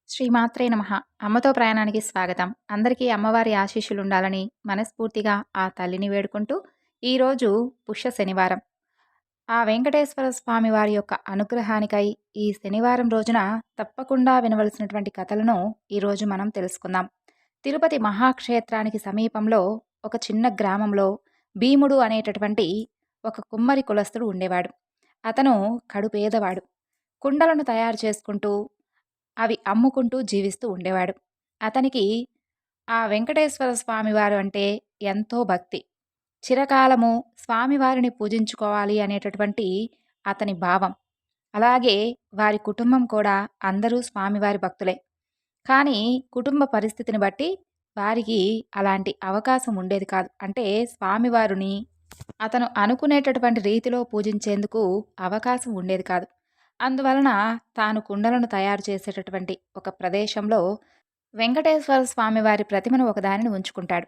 శ్రీమాత్రే నమః. అమ్మతో ప్రయాణానికి స్వాగతం. అందరికీ అమ్మవారి ఆశీస్సులుండాలని మనస్ఫూర్తిగా ఆ తల్లిని వేడుకుంటూ, ఈరోజు పుష్య శనివారం. ఆ వెంకటేశ్వర స్వామి వారి యొక్క అనుగ్రహానికై ఈ శనివారం రోజున తప్పకుండా వినవలసినటువంటి కథలను ఈరోజు మనం తెలుసుకుందాం. తిరుపతి మహాక్షేత్రానికి సమీపంలో ఒక చిన్న గ్రామంలో భీముడు అనేటటువంటి ఒక కుమ్మరి కులస్తుడు ఉండేవాడు. అతను కడుపేదవాడు. కుండలను తయారు చేసుకుంటూ అవి అమ్ముకుంటూ జీవిస్తూ ఉండేవాడు. అతనికి ఆ వెంకటేశ్వర స్వామివారు అంటే ఎంతో భక్తి. చిరకాలము స్వామివారిని పూజించుకోవాలి అనేటటువంటి అతని భావం. అలాగే వారి కుటుంబం కూడా అందరూ స్వామివారి భక్తులే. కానీ కుటుంబ పరిస్థితిని బట్టి వారికి అలాంటి అవకాశం ఉండేది కాదు. అంటే స్వామివారిని అతను అనుకునేటటువంటి రీతిలో పూజించేందుకు అవకాశం ఉండేది కాదు. అందువలన తాను కుండలను తయారు చేసేటటువంటి ఒక ప్రదేశంలో వెంకటేశ్వర స్వామివారి ప్రతిమను ఒకదానిని ఉంచుకుంటాడు.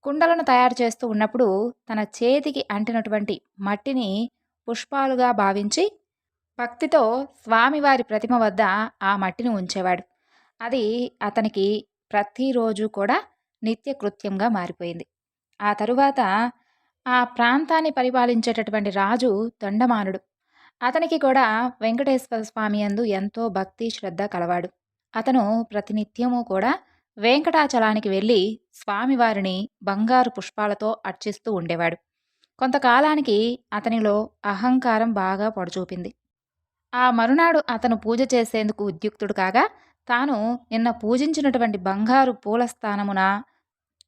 కుండలను తయారు చేస్తూ ఉన్నప్పుడు తన చేతికి అంటినటువంటి మట్టిని పుష్పాలుగా భావించి భక్తితో స్వామివారి ప్రతిమ వద్ద ఆ మట్టిని ఉంచేవాడు. అది అతనికి ప్రతిరోజు కూడా నిత్యకృత్యంగా మారిపోయింది. ఆ తరువాత ఆ ప్రాంతాన్ని పరిపాలించేటటువంటి రాజు తొండమానుడు. అతనికి కూడా వెంకటేశ్వర స్వామి యందు ఎంతో భక్తి శ్రద్ధ కలవాడు. అతను ప్రతినిత్యము కూడా వెంకటాచలానికి వెళ్ళి స్వామివారిని బంగారు పుష్పాలతో అర్చిస్తూ ఉండేవాడు. కొంతకాలానికి అతనిలో అహంకారం బాగా పొడచూపింది. ఆ మరునాడు అతను పూజ చేసేందుకు ఉద్యుక్తుడు కాగా, తాను నిన్న పూజించినటువంటి బంగారు పూల స్థానమున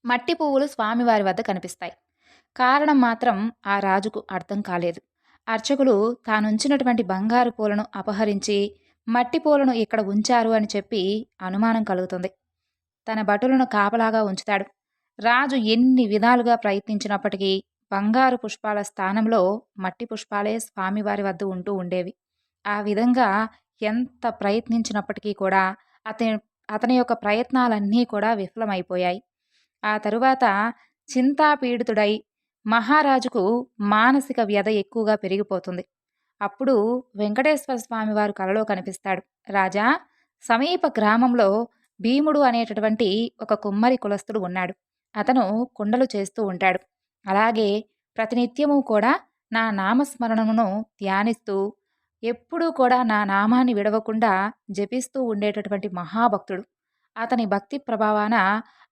మట్టి పువ్వులు స్వామివారి వద్ద కనిపిస్తాయి. కారణం మాత్రం ఆ రాజుకు అర్థం కాలేదు. అర్చకులు తానుంచినటువంటి బంగారు పూలను అపహరించి మట్టి పూలను ఇక్కడ ఉంచారు అని చెప్పి అనుమానం కలుగుతుంది. తన భటులను కాపలాగా ఉంచుతాడు. రాజు ఎన్ని విధాలుగా ప్రయత్నించినప్పటికీ బంగారు పుష్పాల స్థానంలో మట్టి పుష్పాలే స్వామివారి వద్ద ఉంటూ ఉండేవి. ఆ విధంగా ఎంత ప్రయత్నించినప్పటికీ కూడా అతని అతని యొక్క ప్రయత్నాలన్నీ కూడా విఫలమైపోయాయి. ఆ తరువాత చింతాపీడితుడై మహారాజుకు మానసిక వ్యధ ఎక్కువగా పెరిగిపోతుంది. అప్పుడు వెంకటేశ్వర స్వామి వారు కలలో కనిపిస్తాడు. రాజా, సమీప గ్రామంలో భీముడు అనేటటువంటి ఒక కుమ్మరి కులస్తుడు ఉన్నాడు. అతను కుండలు చేస్తూ ఉంటాడు. అలాగే ప్రతినిత్యము కూడా నా నామస్మరణమును ధ్యానిస్తూ ఎప్పుడూ కూడా నా నామాన్ని విడవకుండా జపిస్తూ ఉండేటటువంటి మహాభక్తుడు. అతని భక్తి ప్రభావాన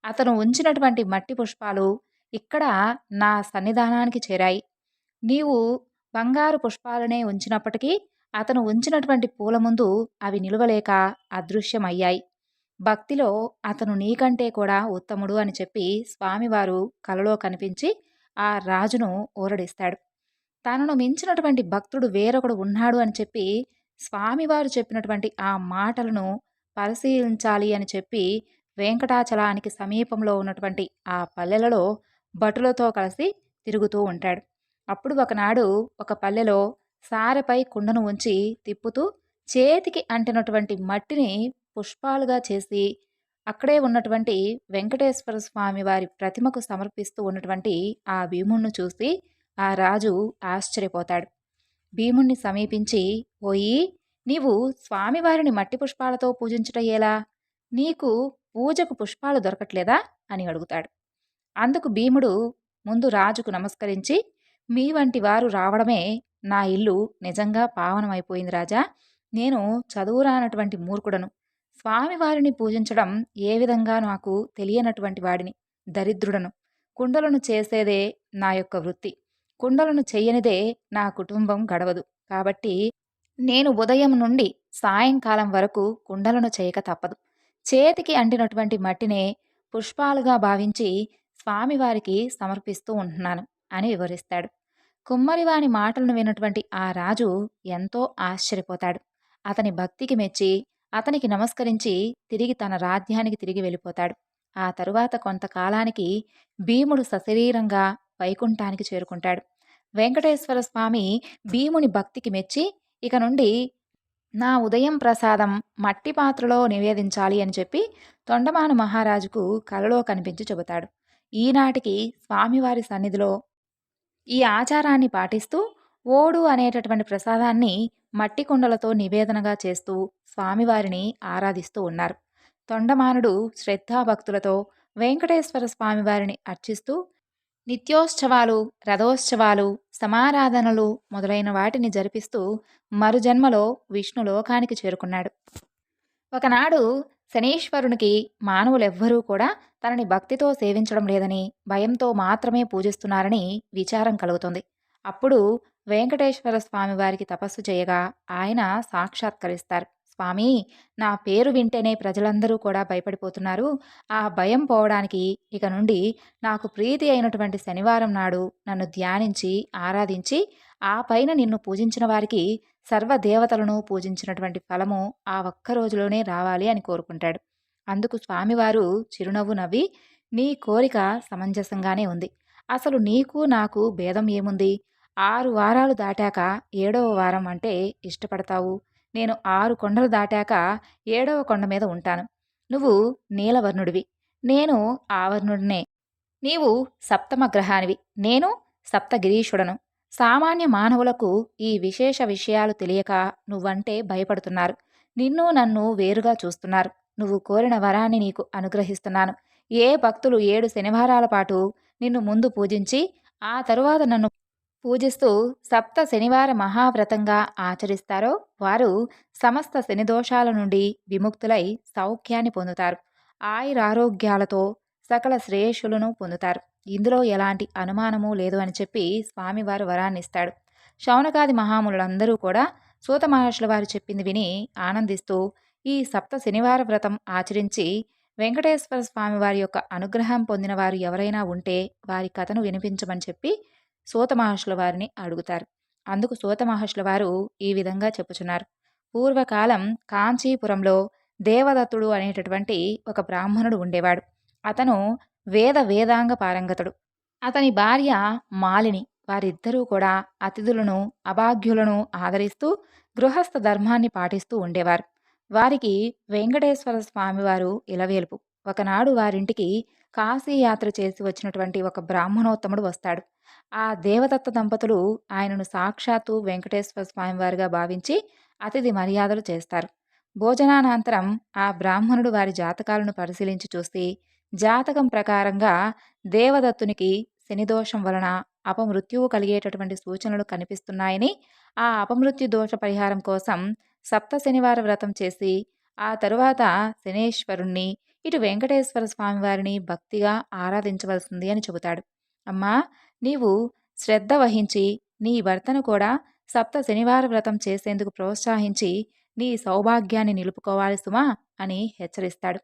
అతను ఉంచినటువంటి మట్టి పుష్పాలు ఇక్కడ నా సన్నిధానానికి చేరాయి. నీవు బంగారు పుష్పాలనే ఉంచినప్పటికీ అతను ఉంచినటువంటి పూల ముందు అవి నిలువలేక అదృశ్యమయ్యాయి. భక్తిలో అతను నీకంటే కూడా ఉత్తముడు అని చెప్పి స్వామివారు కలలో కనిపించి ఆ రాజును ఊరడిస్తాడు. తనను మించినటువంటి భక్తుడు వేరొకడు ఉన్నాడు అని చెప్పి స్వామివారు చెప్పినటువంటి ఆ మాటలను పరిశీలించాలి అని చెప్పి వెంకటాచలానికి సమీపంలో ఉన్నటువంటి ఆ పల్లెలలో భటులతో కలిసి తిరుగుతూ ఉంటాడు. అప్పుడు ఒకనాడు ఒక పల్లెలో సారెపై కుండను ఉంచి తిప్పుతూ చేతికి అంటినటువంటి మట్టిని పుష్పాలుగా చేసి అక్కడే ఉన్నటువంటి వెంకటేశ్వర స్వామి వారి ప్రతిమకు సమర్పిస్తూ ఉన్నటువంటి ఆ భీముణ్ణి చూసి ఆ రాజు ఆశ్చర్యపోతాడు. భీముణ్ణి సమీపించి, ఓయి, నీవు స్వామివారిని మట్టి పుష్పాలతో పూజించుట ఎలా? నీకు పూజకు పుష్పాలు దొరకట్లేదా అని అడుగుతాడు. అందుకు భీముడు ముందు రాజుకు నమస్కరించి, మీ వంటి వారు రావడమే నా ఇల్లు నిజంగా పావనమైపోయింది రాజా. నేను చదువురానటువంటి మూర్ఖుడను. స్వామివారిని పూజించడం ఏ విధంగా నాకు తెలియనటువంటి వాడిని, దరిద్రుడను. కుండలను చేసేదే నా యొక్క వృత్తి. కుండలను చెయ్యనిదే నా కుటుంబం గడవదు. కాబట్టి నేను ఉదయం నుండి సాయంకాలం వరకు కుండలను చేయక తప్పదు. చేతికి అంటినటువంటి మట్టినే పుష్పాలుగా భావించి స్వామివారికి సమర్పిస్తూ ఉంటున్నాను అని వివరిస్తాడు. కుమ్మరివాని మాటలను విన్నటువంటి ఆ రాజు ఎంతో ఆశ్చర్యపోతాడు. అతని భక్తికి మెచ్చి అతనికి నమస్కరించి తిరిగి తన రాజ్యానికి తిరిగి వెళ్ళిపోతాడు. ఆ తరువాత కొంతకాలానికి భీముడు సశరీరంగా వైకుంఠానికి చేరుకుంటాడు. వెంకటేశ్వర స్వామి భీముని భక్తికి మెచ్చి ఇక నుండి నా ఉదయం ప్రసాదం మట్టి పాత్రలో నివేదించాలి అని చెప్పి తొండమాను మహారాజుకు కలలో కనిపించి చెబుతాడు. ఈనాటికి స్వామివారి సన్నిధిలో ఈ ఆచారాన్ని పాటిస్తూ ఓడు అనేటటువంటి ప్రసాదాన్ని మట్టి కుండలతో నివేదనగా చేస్తూ స్వామివారిని ఆరాధిస్తూ ఉన్నారు. తొండమానుడు శ్రద్ధాభక్తులతో వెంకటేశ్వర స్వామివారిని అర్చిస్తూ నిత్యోత్సవాలు, రథోత్సవాలు, సమారాధనలు మొదలైన వాటిని జరిపిస్తూ మరుజన్మలో విష్ణులోకానికి చేరుకున్నాడు. ఒకనాడు శనీశ్వరునికి మానవులెవ్వరూ కూడా తనని భక్తితో సేవించడం లేదని, భయంతో మాత్రమే పూజిస్తున్నారని విచారం కలుగుతుంది. అప్పుడు వెంకటేశ్వర స్వామి వారికి తపస్సు చేయగా ఆయన సాక్షాత్కరిస్తారు. స్వామి, నా పేరు వింటేనే ప్రజలందరూ కూడా భయపడిపోతున్నారు. ఆ భయం పోవడానికి ఇక నుండి నాకు ప్రీతి అయినటువంటి శనివారం నాడు నన్ను ధ్యానించి ఆరాధించి ఆ పైన నిన్ను పూజించిన వారికి సర్వదేవతలను పూజించినటువంటి ఫలము ఆ ఒక్క రోజులోనే రావాలి అని కోరుకుంటాడు. అందుకు స్వామివారు చిరునవ్వు నవ్వి, నీ కోరిక సమంజసంగానే ఉంది. అసలు నీకు నాకు భేదం ఏముంది? 6 వారాలు దాటాక 7వ వారం అంటే ఇష్టపడతావు. నేను 6 కొండలు దాటాక 7వ కొండ మీద ఉంటాను. నువ్వు నీలవర్ణుడివి, నేను ఆవర్ణుడినే. నీవు సప్తమ గ్రహానివి, నేను సప్తగిరీషుడను. సామాన్య మానవులకు ఈ విశేష విషయాలు తెలియక నువ్వంటే భయపడుతున్నారు. నిన్ను నన్ను వేరుగా చూస్తున్నారు. నువ్వు కోరిన వరాన్ని నీకు అనుగ్రహిస్తున్నాను. ఏ భక్తులు 7 శనివారాల పాటు నిన్ను ముందు పూజించి ఆ తరువాత నన్ను పూజిస్తూ సప్త శనివార మహావ్రతంగా ఆచరిస్తారో వారు సమస్త శనిదోషాల నుండి విముక్తులై సౌఖ్యాన్ని పొందుతారు. ఆయురారోగ్యాలతో సకల శ్రేయస్సులను పొందుతారు. ఇందులో ఎలాంటి అనుమానము లేదు అని చెప్పి స్వామివారు వరాన్నిస్తాడు. శౌనకాది మహామునులందరూ కూడా సూత మహర్షుల వారు చెప్పింది విని ఆనందిస్తూ ఈ సప్త శనివార వ్రతం ఆచరించి వెంకటేశ్వర స్వామి వారి యొక్క అనుగ్రహం పొందిన వారు ఎవరైనా ఉంటే వారి కథను వినిపించమని చెప్పి సూత మహర్షుల వారిని అడుగుతారు. అందుకు సూత మహర్షుల వారు ఈ విధంగా చెప్పుచున్నారు. పూర్వకాలం కాంచీపురంలో దేవదత్తుడు అనేటటువంటి ఒక బ్రాహ్మణుడు ఉండేవాడు. అతను వేదాంగ పారంగతుడు. అతని భార్య మాలిని. వారిద్దరూ కూడా అతిథులను, అభాగ్యులను ఆదరిస్తూ గృహస్థ ధర్మాన్ని పాటిస్తూ ఉండేవారు. వారికి వెంకటేశ్వర స్వామివారు ఇలవేల్పు. ఒకనాడు వారింటికి కాశీయాత్ర చేసి వచ్చినటువంటి ఒక బ్రాహ్మణోత్తముడు వస్తాడు. ఆ దేవదత్త దంపతులు ఆయనను సాక్షాత్తు వెంకటేశ్వర స్వామివారిగా భావించి అతిథి మర్యాదలు చేస్తారు. భోజనానంతరం ఆ బ్రాహ్మణుడు వారి జాతకాలను పరిశీలించి చూసి జాతకం ప్రకారంగా దేవదత్తునికి శనిదోషం వలన అపమృత్యువు కలిగేటటువంటి సూచనలు కనిపిస్తున్నాయని, ఆ అపమృత్యు దోష పరిహారం కోసం సప్త శనివార వ్రతం చేసి ఆ తరువాత శనేశ్వరుణ్ణి ఇటు వెంకటేశ్వర స్వామివారిని భక్తిగా ఆరాధించవలసింది అని చెబుతాడు. అమ్మా, నీవు శ్రద్ధ వహించి నీ భర్తను కూడా సప్త శనివార వ్రతం చేసేందుకు ప్రోత్సహించి నీ సౌభాగ్యాన్ని నిలుపుకోవాలి సుమా అని హెచ్చరిస్తాడు.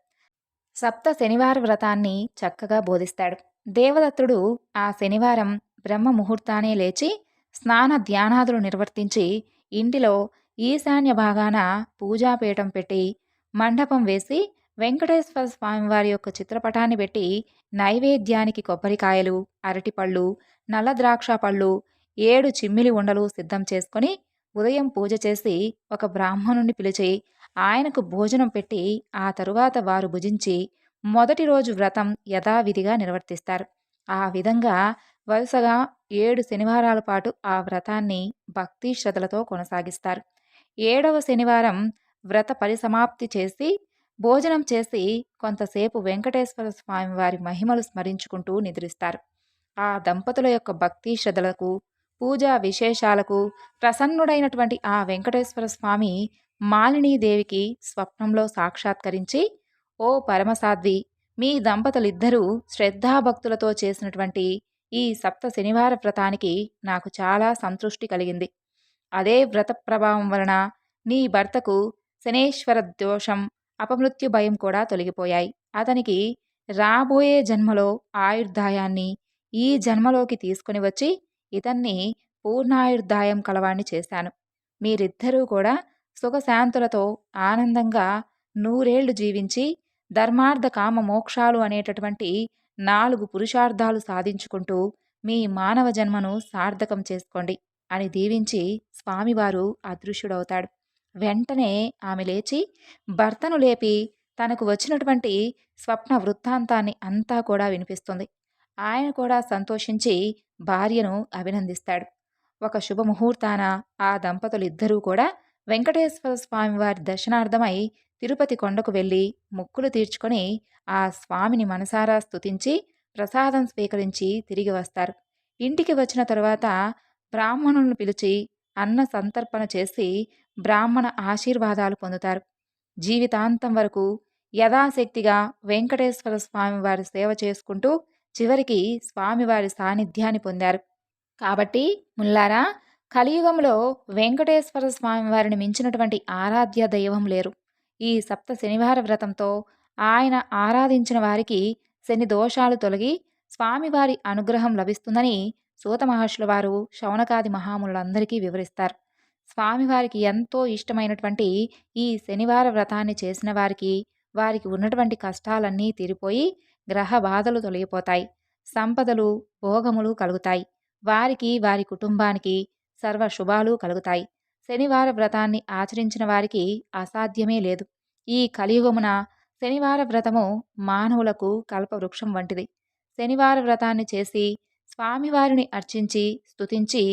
సప్త శనివార వ్రతాన్ని చక్కగా బోధిస్తాడు. దేవదత్తుడు ఆ శనివారం బ్రహ్మ ముహూర్తానే లేచి స్నాన ధ్యానాదులు నిర్వర్తించి ఇంటిలో ఈశాన్య భాగాన పూజాపీఠం పెట్టి మండపం వేసి వెంకటేశ్వర స్వామివారి యొక్క చిత్రపటాన్ని పెట్టి నైవేద్యానికి కొబ్బరికాయలు, అరటిపళ్ళు, నల్ల ద్రాక్ష పళ్ళు, 7 చిమ్మిలి ఉండలు సిద్ధం చేసుకొని ఉదయం పూజ చేసి ఒక బ్రాహ్మణుణ్ణి పిలిచి ఆయనకు భోజనం పెట్టి ఆ తరువాత వారు భుజించి మొదటి రోజు వ్రతం యథావిధిగా నిర్వర్తిస్తారు. ఆ విధంగా వరుసగా 7 శనివారాల పాటు ఆ వ్రతాన్ని భక్తి శ్రద్ధలతో కొనసాగిస్తారు. 7వ శనివారం వ్రత పరిసమాప్తి చేసి భోజనం చేసి కొంతసేపు వెంకటేశ్వర స్వామి వారి మహిమలు స్మరించుకుంటూ నిద్రిస్తారు. ఆ దంపతుల యొక్క భక్తి శ్రద్ధలకు, పూజా విశేషాలకు ప్రసన్నుడైనటువంటి ఆ వెంకటేశ్వర స్వామి మాలినీదేవికి స్వప్నంలో సాక్షాత్కరించి, ఓ పరమసాధ్వి, మీ దంపతులిద్దరూ శ్రద్ధాభక్తులతో చేసినటువంటి ఈ సప్త శనివార వ్రతానికి నాకు చాలా సంతృష్టి కలిగింది. అదే వ్రత ప్రభావం వలన నీ భర్తకు శనేశ్వర దోషం, అపమృత్యు భయం కూడా తొలగిపోయాయి. అతనికి రాబోయే జన్మలో ఆయుర్దాయాన్ని ఈ జన్మలోకి తీసుకుని వచ్చి ఇతన్ని పూర్ణాయుర్దాయం కలవాణ్ణి చేశాను. మీరిద్దరూ కూడా సుఖశాంతులతో ఆనందంగా 100 ఏళ్లు జీవించి ధర్మార్థ కామ మోక్షాలు అనేటటువంటి 4 పురుషార్థాలు సాధించుకుంటూ మీ మానవ జన్మను సార్థకం చేసుకోండి అని దీవించి స్వామివారు అదృశ్యుడవుతాడు. వెంటనే ఆమె లేచి భర్తను లేపి తనకు వచ్చినటువంటి స్వప్న వృత్తాంతాన్ని అంతా కూడా వినిపిస్తుంది. ఆయన కూడా సంతోషించి భార్యను అభినందిస్తాడు. ఒక శుభముహూర్తాన ఆ దంపతులిద్దరూ కూడా వెంకటేశ్వర స్వామి వారి దర్శనార్థమై తిరుపతి కొండకు వెళ్ళి మొక్కులు తీర్చుకొని ఆ స్వామిని మనసారా స్తుతించి ప్రసాదం స్వీకరించి తిరిగి వస్తారు. ఇంటికి వచ్చిన తరువాత బ్రాహ్మణులను పిలిచి అన్న సంతర్పణ చేసి బ్రాహ్మణ ఆశీర్వాదాలు పొందుతారు. జీవితాంతం వరకు యథాశక్తిగా వెంకటేశ్వర స్వామి వారి సేవ చేసుకుంటూ చివరికి స్వామివారి సాన్నిధ్యాన్ని పొందారు. కాబట్టి ముల్లారా, కలియుగంలో వెంకటేశ్వర స్వామి వారిని మించినటువంటి ఆరాధ్య దైవం లేరు. ఈ సప్త శనివార వ్రతంతో ఆయన ఆరాధించిన వారికి శని దోషాలు తొలగి స్వామివారి అనుగ్రహం లభిస్తుందని సూత మహర్షుల వారు శౌనకాది మహామునులందరికీ వివరిస్తారు. స్వామివారికి ఎంతో ఇష్టమైనటువంటి ఈ శనివార వ్రతాన్ని చేసిన వారికి వారికి ఉన్నటువంటి కష్టాలన్నీ తీరిపోయి గ్రహ బాధలు తొలగిపోతాయి, సంపదలు భోగములు కలుగుతాయి, వారికి వారి కుటుంబానికి సర్వ శుభాలు కలుగుతాయి. శనివార వ్రతాన్ని ఆచరించిన వారికి అసాధ్యమే లేదు. ఈ కలియుగమున శనివార వ్రతము మానవులకు కల్పవృక్షం వంటిది. శనివార వ్రతాన్ని చేసి స్వామివారిని అర్చించి స్తుతించి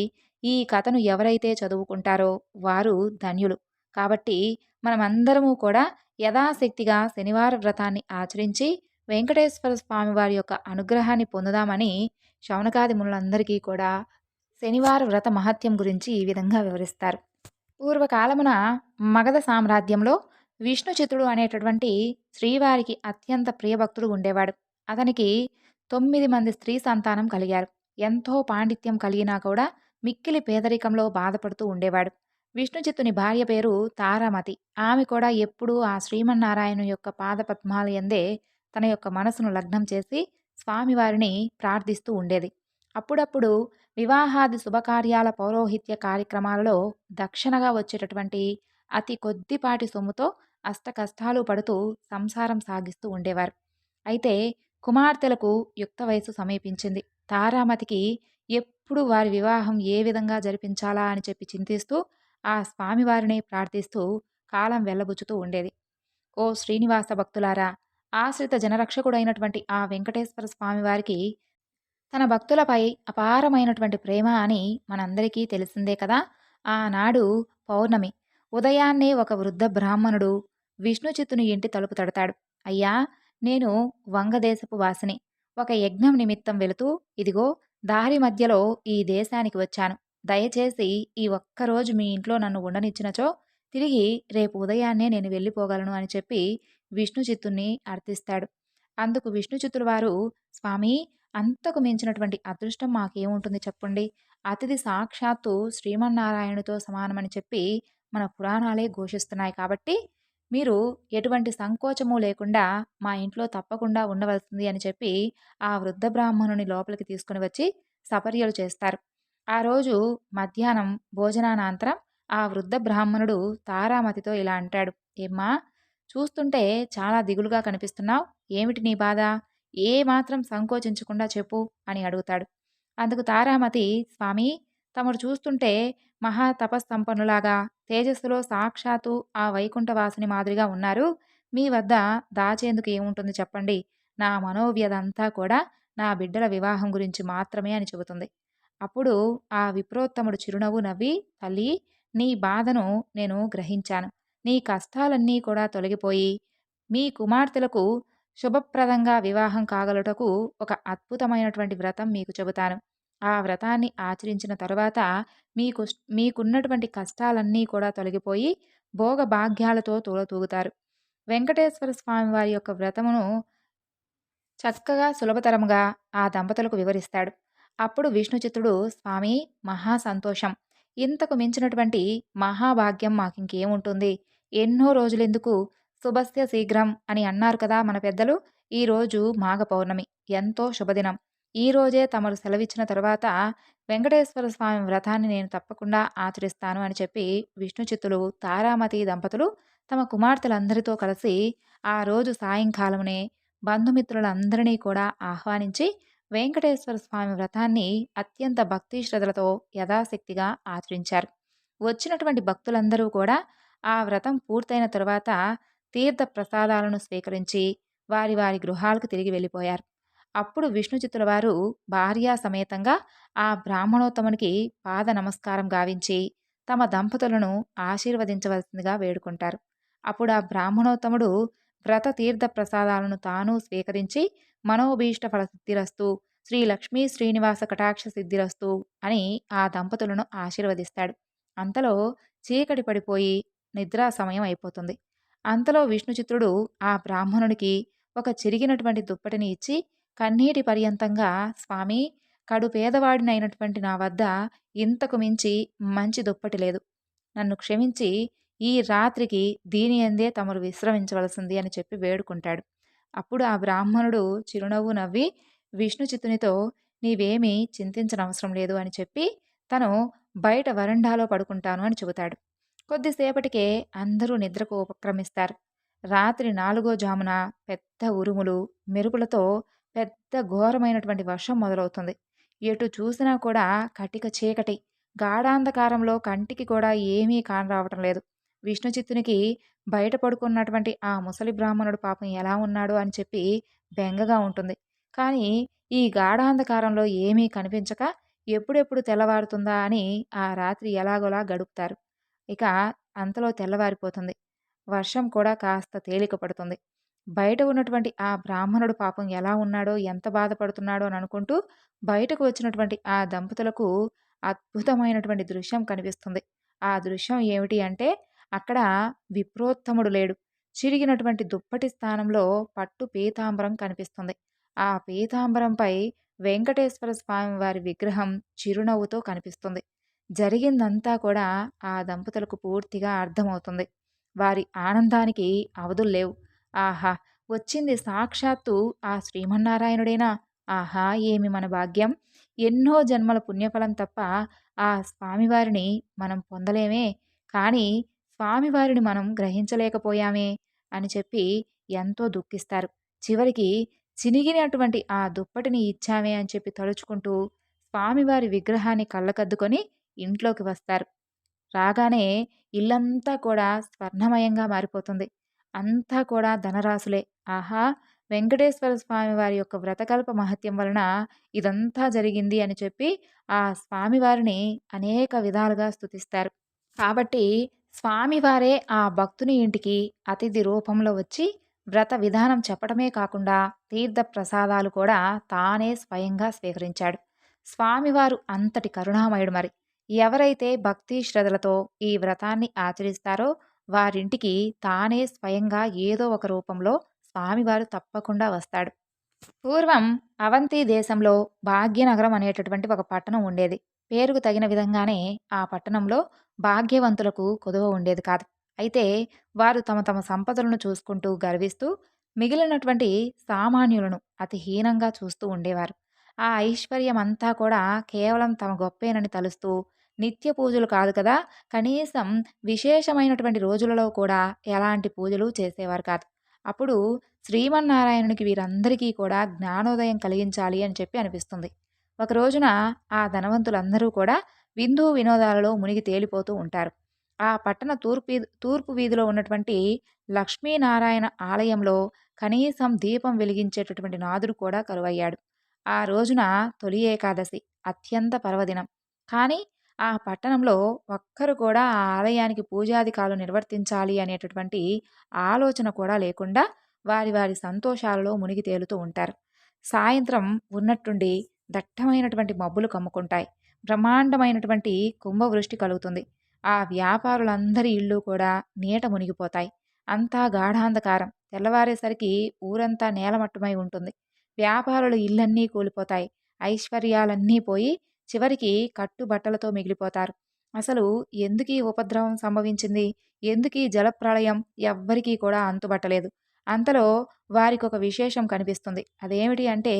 ఈ కథను ఎవరైతే చదువుకుంటారో వారు ధన్యులు. కాబట్టి మనమందరము కూడా యథాశక్తిగా శనివార వ్రతాన్ని ఆచరించి వెంకటేశ్వర స్వామి వారి యొక్క అనుగ్రహాన్ని పొందుదామని శౌనకాది మునులందరికీ కూడా శనివార వ్రత మహత్యం గురించి ఈ విధంగా వివరిస్తారు. పూర్వకాలమున మగధ సామ్రాజ్యంలో విష్ణుచిత్తుడు అనేటటువంటి శ్రీవారికి అత్యంత ప్రియభక్తుడు ఉండేవాడు. అతనికి 9 మంది స్త్రీ సంతానం కలిగారు. ఎంతో పాండిత్యం కలిగినా కూడా మిక్కిలి పేదరికంలో బాధపడుతూ ఉండేవాడు. విష్ణుచిత్తుని భార్య పేరు తారామతి. ఆమె కూడా ఎప్పుడూ ఆ శ్రీమన్నారాయణ యొక్క పాదపద్మాల యందే తన యొక్క మనసును లగ్నం చేసి స్వామివారిని ప్రార్థిస్తూ ఉండేది. అప్పుడప్పుడు వివాహాది శుభకార్యాల పౌరోహిత్య కార్యక్రమాలలో దక్షిణగా వచ్చేటటువంటి అతి కొద్దిపాటి సొమ్ముతో అష్టకష్టాలు పడుతూ సంసారం సాగిస్తూ ఉండేవారు. అయితే కుమార్తెలకు యుక్త వయసు సమీపించింది. తారామతికి ఎప్పుడు వారి వివాహం ఏ విధంగా జరిపించాలా అని చెప్పి చింతిస్తూ ఆ స్వామివారిని ప్రార్థిస్తూ కాలం వెళ్ళబుచ్చుతూ ఉండేది. ఓ శ్రీనివాస భక్తులారా, ఆశ్రిత జనరక్షకుడైనటువంటి ఆ వెంకటేశ్వర స్వామివారికి తన భక్తులపై అపారమైనటువంటి ప్రేమ అని మనందరికీ తెలిసిందే కదా. ఆనాడు పౌర్ణమి. ఉదయాన్నే ఒక వృద్ధ బ్రాహ్మణుడు విష్ణుచిత్తుని ఇంటి తలుపు తడతాడు. అయ్యా, నేను వంగదేశపు వాసిని. ఒక యజ్ఞం నిమిత్తం వెళుతూ ఇదిగో దారి మధ్యలో ఈ దేశానికి వచ్చాను. దయచేసి ఈ ఒక్కరోజు మీ ఇంట్లో నన్ను ఉండనిచ్చినచో తిరిగి రేపు ఉదయాన్నే నేను వెళ్ళిపోగలను అని చెప్పి విష్ణుచిత్తుని అర్థిస్తాడు. అందుకు విష్ణుచిత్తుల వారు, స్వామి, అంతకు మించినటువంటి అదృష్టం మాకేముంటుంది చెప్పండి. అతిథి సాక్షాత్తు శ్రీమన్నారాయణుడితో సమానమని చెప్పి మన పురాణాలే ఘోషిస్తున్నాయి. కాబట్టి మీరు ఎటువంటి సంకోచము లేకుండా మా ఇంట్లో తప్పకుండా ఉండవలసింది అని చెప్పి ఆ వృద్ధ బ్రాహ్మణుని లోపలికి తీసుకుని వచ్చి సపర్యలు చేస్తారు. ఆ రోజు మధ్యాహ్నం భోజనానంతరం ఆ వృద్ధ బ్రాహ్మణుడు తారామతితో ఇలా అంటాడు. ఏమ్మా, చూస్తుంటే చాలా దిగులుగా కనిపిస్తున్నావు. ఏమిటి నీ బాధ? ఏ మాత్రం సంకోచించకుండా చెప్పు అని అడుగుతాడు. అందుకు తారామతి, స్వామి, తమరు చూస్తుంటే మహా తపస్సంపన్నులాగా తేజస్సులో సాక్షాత్తు ఆ వైకుంఠవాసిని మాదిరిగా ఉన్నారు. మీ వద్ద దాచేందుకు ఏముంటుంది చెప్పండి. నా మనోవ్యధంతా కూడా నా బిడ్డల వివాహం గురించి మాత్రమే అని చెబుతుంది. అప్పుడు ఆ విప్రోత్తముడు చిరునవ్వు నవ్వి, తల్లి, నీ బాధను నేను గ్రహించాను. నీ కష్టాలన్నీ కూడా తొలగిపోయి మీ కుమార్తెలకు శుభప్రదంగా వివాహం కాగలుటకు ఒక అద్భుతమైనటువంటి వ్రతం మీకు చెబుతాను. ఆ వ్రతాన్ని ఆచరించిన తరువాత మీకున్నటువంటి కష్టాలన్నీ కూడా తొలగిపోయి భోగ భాగ్యాలతో తూలతూగుతారు. వెంకటేశ్వర స్వామి వారి యొక్క వ్రతమును చక్కగా సులభతరముగా ఆ దంపతులకు వివరిస్తాడు. అప్పుడు విష్ణుచిత్తుడు, స్వామి, మహా సంతోషం. ఇంతకు మించినటువంటి మహాభాగ్యం మాకింకేముంటుంది. ఎన్నో రోజులెందుకు, శుభస్య శీఘ్రం అని అన్నారు కదా మన పెద్దలు. ఈరోజు మాఘ పౌర్ణమి, ఎంతో శుభదినం. ఈరోజే తమరు సెలవిచ్చిన తరువాత వెంకటేశ్వర స్వామి వ్రతాన్ని నేను తప్పకుండా ఆచరిస్తాను అని చెప్పి విష్ణుచిత్తులు తారామతి దంపతులు తమ కుమార్తెలందరితో కలిసి ఆ రోజు సాయంకాలమునే బంధుమిత్రులందరినీ కూడా ఆహ్వానించి వెంకటేశ్వర స్వామి వ్రతాన్ని అత్యంత భక్తి శ్రద్ధలతో యథాశక్తిగా ఆచరించారు. వచ్చినటువంటి భక్తులందరూ కూడా ఆ వ్రతం పూర్తయిన తరువాత తీర్థ ప్రసాదాలను స్వీకరించి వారి వారి గృహాలకు తిరిగి వెళ్ళిపోయారు. అప్పుడు విష్ణుచిత్తుల వారు భార్యా సమేతంగా ఆ బ్రాహ్మణోత్తమునికి పాద నమస్కారం గావించి తమ దంపతులను ఆశీర్వదించవలసిందిగా వేడుకుంటారు. అప్పుడు ఆ బ్రాహ్మణోత్తముడు వ్రత తీర్థ ప్రసాదాలను తాను స్వీకరించి మనోభీష్ట ఫలసిద్ధిరస్తు, శ్రీ లక్ష్మీ శ్రీనివాస కటాక్ష సిద్ధిరస్తు అని ఆ దంపతులను ఆశీర్వదిస్తాడు. అంతలో చీకటి పడిపోయి నిద్రా సమయం అయిపోతుంది. అంతలో విష్ణుచిత్తుడు ఆ బ్రాహ్మణుడికి ఒక చిరిగినటువంటి దుప్పటిని ఇచ్చి కన్నీటి పర్యంతంగా, స్వామి, కడు పేదవాడినైనటువంటి నా వద్ద ఇంతకు మించి మంచి దుప్పటి లేదు. నన్ను క్షమించి ఈ రాత్రికి దీని యందే తమరు విశ్రమించవలసింది అని చెప్పి వేడుకుంటాడు. అప్పుడు ఆ బ్రాహ్మణుడు చిరునవ్వు నవ్వి విష్ణుచిత్తునితో నీవేమీ చింతించనవసరం లేదు అని చెప్పి తను బయట వరండాలో పడుకుంటాను అని చెబుతాడు. కొద్దిసేపటికే అందరూ నిద్రకు ఉపక్రమిస్తారు. రాత్రి 4 జామున పెద్ద ఉరుములు, మెరుపులతో పెద్ద ఘోరమైనటువంటి వర్షం మొదలవుతుంది. ఎటు చూసినా కూడా కటిక చీకటి. గాఢాంధకారంలో కంటికి కూడా ఏమీ కానరావటం లేదు. విష్ణుచిత్తునికి బయట పడుకున్నటువంటి ఆ ముసలి బ్రాహ్మణుడు పాపం ఎలా ఉన్నాడో అని చెప్పి బెంగగా ఉంటుంది. కానీ ఈ గాఢాంధకారంలో ఏమీ కనిపించక ఎప్పుడెప్పుడు తెల్లవారుతుందా అని ఆ రాత్రి ఎలాగోలా గడుపుతారు. ఇక అంతలో తెల్లవారిపోతుంది. వర్షం కూడా కాస్త తేలిక పడుతుంది. బయట ఉన్నటువంటి ఆ బ్రాహ్మణుడు పాపం ఎలా ఉన్నాడో, ఎంత బాధపడుతున్నాడో అని అనుకుంటూ బయటకు వచ్చినటువంటి ఆ దంపతులకు అద్భుతమైనటువంటి దృశ్యం కనిపిస్తుంది. ఆ దృశ్యం ఏమిటి అంటే అక్కడ విప్రోత్తముడు లేడు. చిరిగినటువంటి దుప్పటి స్థానంలో పట్టు పీతాంబరం కనిపిస్తుంది. ఆ పీతాంబరంపై వెంకటేశ్వర స్వామి వారి విగ్రహం చిరునవ్వుతో కనిపిస్తుంది. జరిగిందంతా కూడా ఆ దంపతులకు పూర్తిగా అర్థమవుతుంది. వారి ఆనందానికి అవధుల్లేవు. ఆహా! వచ్చింది సాక్షాత్తు ఆ శ్రీమన్నారాయణుడేనా? ఆహా! ఏమి మన భాగ్యం! ఎన్నో జన్మల పుణ్యఫలం తప్ప ఆ స్వామివారిని మనం పొందలేమే. కానీ స్వామివారిని మనం గ్రహించలేకపోయామే అని చెప్పి ఎంతో దుఃఖిస్తారు. చివరికి చినిగినటువంటి ఆ దుప్పటిని ఇచ్చామే అని చెప్పి తలుచుకుంటూ స్వామివారి విగ్రహాన్ని కళ్ళకద్దుకొని ఇంట్లోకి వస్తారు. రాగానే ఇల్లంతా కూడా స్వర్ణమయంగా మారిపోతుంది. అంతా కూడా ధనరాశులే. ఆహా! వెంకటేశ్వర స్వామి వారి యొక్క వ్రతకల్ప మహత్యం వలన ఇదంతా జరిగింది అని చెప్పి ఆ స్వామివారిని అనేక విధాలుగా స్తుతిస్తారు. కాబట్టి స్వామివారే ఆ భక్తుని ఇంటికి అతిథి రూపంలో వచ్చి వ్రత విధానం చెప్పడమే కాకుండా తీర్థ ప్రసాదాలు కూడా తానే స్వయంగా స్వీకరించాడు. స్వామివారు అంతటి కరుణామయుడు మరి. ఎవరైతే భక్తి శ్రద్ధలతో ఈ వ్రతాన్ని ఆచరిస్తారో వారింటికి తానే స్వయంగా ఏదో ఒక రూపంలో స్వామివారు తప్పకుండా వస్తాడు. పూర్వం అవంతి దేశంలో భాగ్యనగరం అనేటటువంటి ఒక పట్టణం ఉండేది. పేరుకు తగిన విధంగానే ఆ పట్టణంలో భాగ్యవంతులకు కొదువ ఉండేది కాదు. అయితే వారు తమ తమ సంపదలను చూసుకుంటూ గర్విస్తూ మిగిలినటువంటి సామాన్యులను అతి హీనంగా చూస్తూ ఉండేవారు. ఆ ఐశ్వర్యం అంతా కూడా కేవలం తమ గొప్పేనని తలుస్తూ నిత్య పూజలు కాదు కదా, కనీసం విశేషమైనటువంటి రోజులలో కూడా ఎలాంటి పూజలు చేసేవారు కాదు. అప్పుడు శ్రీమన్నారాయణునికి వీరందరికీ కూడా జ్ఞానోదయం కలిగించాలి అని చెప్పి అనిపిస్తుంది. ఒక రోజున ఆ ధనవంతులందరూ కూడా విందు వినోదాలలో మునిగి తేలిపోతూ ఉంటారు. ఆ పట్టణ తూర్పు వీధిలో ఉన్నటువంటి లక్ష్మీనారాయణ ఆలయంలో కనీసం దీపం వెలిగించేటటువంటి నాదుడు కూడా కరువయ్యాడు. ఆ రోజున తొలి ఏకాదశి, అత్యంత పర్వదినం. కానీ ఆ పట్టణంలో ఒక్కరు కూడా ఆ ఆలయానికి పూజాధికాలు నిర్వర్తించాలి అనేటటువంటి ఆలోచన కూడా లేకుండా వారి వారి సంతోషాలలో మునిగి తేలుతూ ఉంటారు. సాయంత్రం ఉన్నట్టుండి దట్టమైనటువంటి మబ్బులు కమ్ముకుంటాయి. బ్రహ్మాండమైనటువంటి కుంభవృష్టి కలుగుతుంది. ఆ వ్యాపారులందరి ఇళ్ళు కూడా నీట మునిగిపోతాయి. అంతా గాఢాంధకారం. తెల్లవారేసరికి ఊరంతా నేలమట్టమై ఉంటుంది. వ్యాపారుల ఇళ్ళన్నీ కూలిపోతాయి. ఐశ్వర్యాలన్నీ పోయి చివరికి కట్టుబట్టలతో మిగిలిపోతారు. అసలు ఎందుకీ ఉపద్రవం సంభవించింది? ఎందుకీ జలప్రళయం? ఎవ్వరికీ కూడా అంతుబట్టలేదు. అంతలో వారికొక విశేషం కనిపిస్తుంది. అదేమిటి అంటే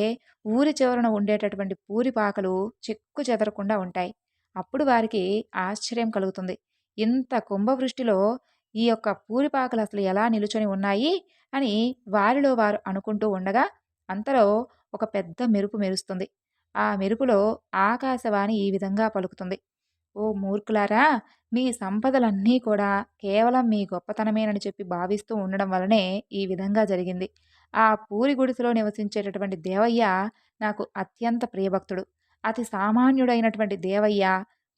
ఊరి చివరన ఉండేటటువంటి పూరిపాకలు చెక్కు చెదరకుండా ఉంటాయి. అప్పుడు వారికి ఆశ్చర్యం కలుగుతుంది. ఇంత కుంభవృష్టిలో ఈ యొక్క పూరిపాకలు అసలు ఎలా నిలుచొని ఉన్నాయి అని వారిలో వారు అనుకుంటూ ఉండగా అంతలో ఒక పెద్ద మెరుపు మెరుస్తుంది. ఆ మెరుపులో ఆకాశవాణి ఈ విధంగా పలుకుతుంది. ఓ మూర్ఖులారా! మీ సంపదలన్నీ కూడా కేవలం మీ గొప్పతనమేనని చెప్పి భావిస్తూ ఉండడం వలనే ఈ విధంగా జరిగింది. ఆ పూరి గుడిసెలో నివసించేటటువంటి దేవయ్య నాకు అత్యంత ప్రియభక్తుడు. అతి సామాన్యుడైనటువంటి దేవయ్య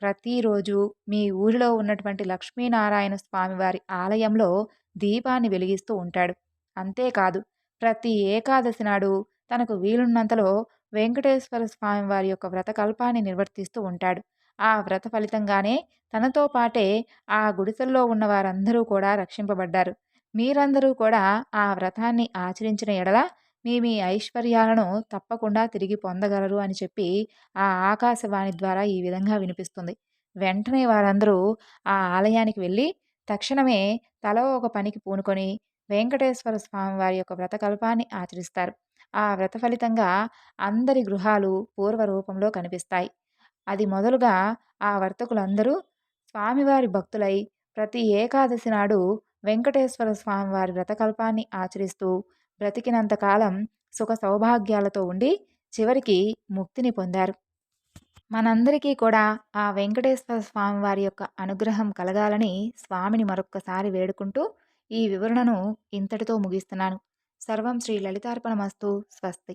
ప్రతిరోజు మీ ఊరిలో ఉన్నటువంటి లక్ష్మీనారాయణ స్వామివారి ఆలయంలో దీపాన్ని వెలిగిస్తూ ఉంటాడు. అంతేకాదు ప్రతి ఏకాదశి నాడు తనకు వీలున్నంతలో వెంకటేశ్వర స్వామివారి యొక్క వ్రతకల్పాన్ని నిర్వర్తిస్తూ ఉంటాడు. ఆ వ్రత ఫలితంగానే తనతో పాటే ఆ గుడిసెల్లో ఉన్న వారందరూ కూడా రక్షింపబడ్డారు. మీరందరూ కూడా ఆ వ్రతాన్ని ఆచరించిన ఎడల మీ ఐశ్వర్యాలను తప్పకుండా తిరిగి పొందగలరు అని చెప్పి ఆ ఆకాశవాణి ద్వారా ఈ విధంగా వినిపిస్తుంది. వెంటనే వారందరూ ఆ ఆలయానికి వెళ్ళి తక్షణమే తలో ఒక పనికి పూనుకొని వెంకటేశ్వర స్వామి వారి యొక్క వ్రతకల్పాన్ని ఆచరిస్తారు. ఆ వ్రత ఫలితంగా అందరి గృహాలు పూర్వ రూపంలో కనిపిస్తాయి. అది మొదలుగా ఆ వర్తకులందరూ స్వామివారి భక్తులై ప్రతి ఏకాదశి నాడు వెంకటేశ్వర స్వామివారి వ్రతకల్పాన్ని ఆచరిస్తూ బ్రతికినంత కాలం సుఖ సౌభాగ్యాలతో ఉండి చివరికి ముక్తిని పొందారు. మనందరికీ కూడా ఆ వెంకటేశ్వర స్వామి వారి యొక్క అనుగ్రహం కలగాలని స్వామిని మరొక్కసారి వేడుకుంటూ ఈ వివరణను ఇంతటితో ముగిస్తున్నాను. సర్వం శ్రీ లలితార్పణమస్తు. స్వస్తి.